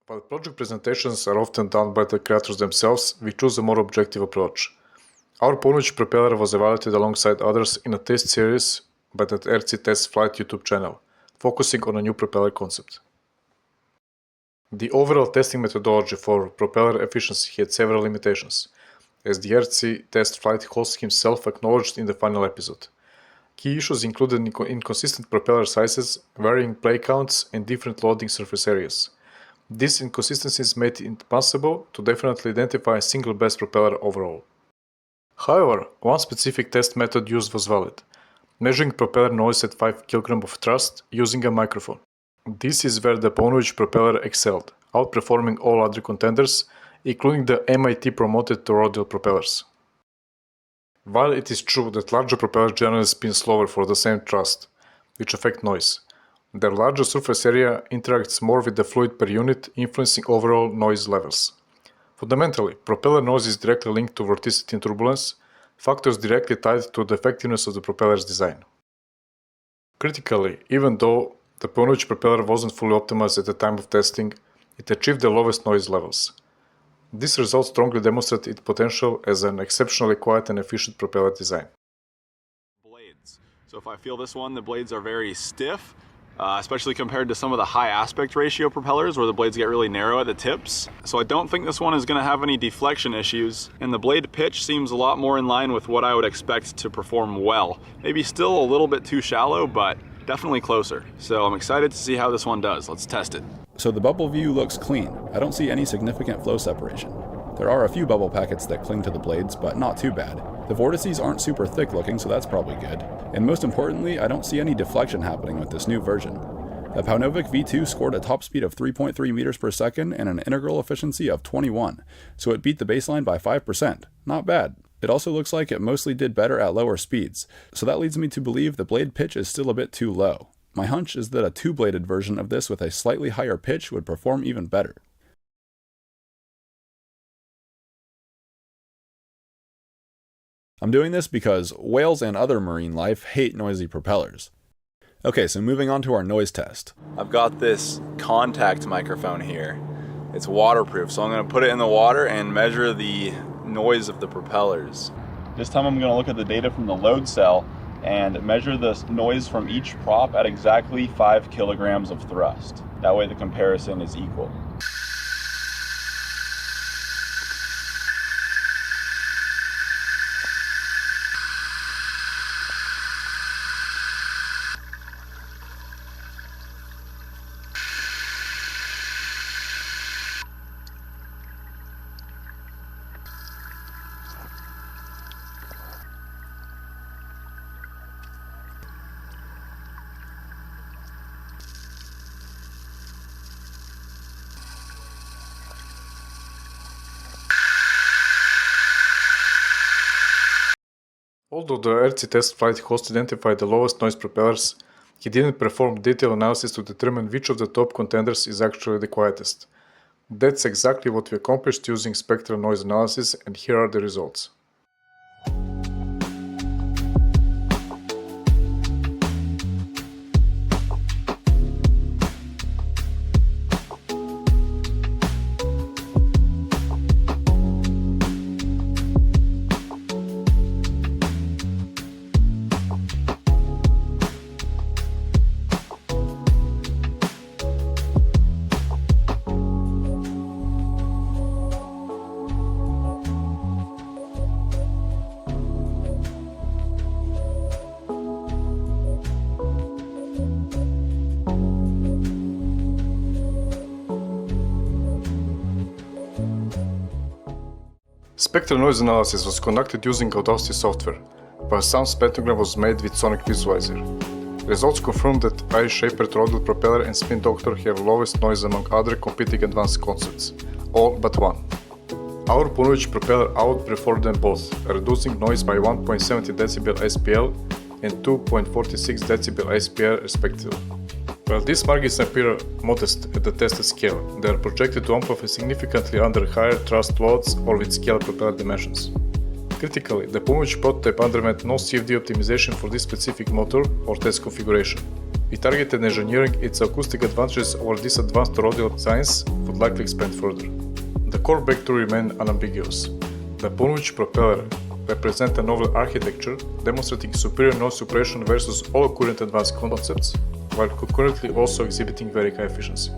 While project presentations are often done by the creators themselves, we choose a more objective approach. Our Paunovic Propeller was evaluated alongside others in a test series by the TestFlight YouTube channel, focusing on a new propeller concept. The overall testing methodology for propeller efficiency had several limitations, as the TestFlight host himself acknowledged in the final episode. Key issues included inconsistent propeller sizes, varying play counts, and different loading surface areas. These inconsistencies made it impossible to definitely identify a single best propeller overall. However, one specific test method used was valid, measuring propeller noise at 5 kg of thrust using a microphone. This is where the Paunovic Propeller excelled, outperforming all other contenders, including the MIT-promoted toroidal propellers. While it is true that larger propellers generally spin slower for the same thrust, which affect noise, their larger surface area interacts more with the fluid per unit, influencing overall noise levels. Fundamentally, propeller noise is directly linked to vorticity and turbulence, factors directly tied to the effectiveness of the propeller's design. Critically, even though the Paunovic propeller wasn't fully optimized at the time of testing, it achieved the lowest noise levels. This result strongly demonstrated its potential as an exceptionally quiet and efficient propeller design. Blades. So if I feel this one, the blades are very stiff, especially compared to some of the high aspect ratio propellers where the blades get really narrow at the tips. So I don't think this one is going to have any deflection issues, and the blade pitch seems a lot more in line with what I would expect to perform well. Maybe still a little bit too shallow, but definitely closer. So I'm excited to see how this one does. Let's test it. So the bubble view looks clean. I don't see any significant flow separation. There are a few bubble packets that cling to the blades, but not too bad. The vortices aren't super thick looking, so that's probably good. And most importantly, I don't see any deflection happening with this new version. The Paunovic V2 scored a top speed of 3.3 meters per second and an integral efficiency of 21, so it beat the baseline by 5%. Not bad. It also looks like it mostly did better at lower speeds, so that leads me to believe the blade pitch is still a bit too low. My hunch is that a two-bladed version of this with a slightly higher pitch would perform even better. I'm doing this because whales and other marine life hate noisy propellers. Okay, so moving on to our noise test. I've got this contact microphone here. It's waterproof, so I'm going to put it in the water and measure the noise of the propellers. This time I'm going to look at the data from the load cell and measure the noise from each prop at exactly 5 kilograms of thrust. That way the comparison is equal. Although the TestFlight host identified the lowest noise propellers, he didn't perform detailed analysis to determine which of the top contenders is actually the quietest. That's exactly what we accomplished using spectral noise analysis, and here are the results. Spectral noise analysis was conducted using Audacity software, while sound spectrogram was made with Sonic Visualizer. Results confirmed that I-Shaper toroidal propeller and Spin Doctor have lowest noise among other competing advanced concepts, all but one. Our Paunovic propeller outperformed them both, reducing noise by 1.70 dB SPL and 2.46 dB SPL respectively. While these margins appear modest at the tested scale, they are projected to amplify significantly under higher thrust loads or with scale propeller dimensions. Critically, the Paunovic prototype underwent no CFD optimization for this specific motor or test configuration. If targeted engineering, its acoustic advantages over these advanced toroidal designs would likely expand further. The core breakthrough remain unambiguous. The Paunovic Propeller represents a novel architecture demonstrating superior noise suppression versus all current advanced concepts, while concurrently also exhibiting very high efficiency.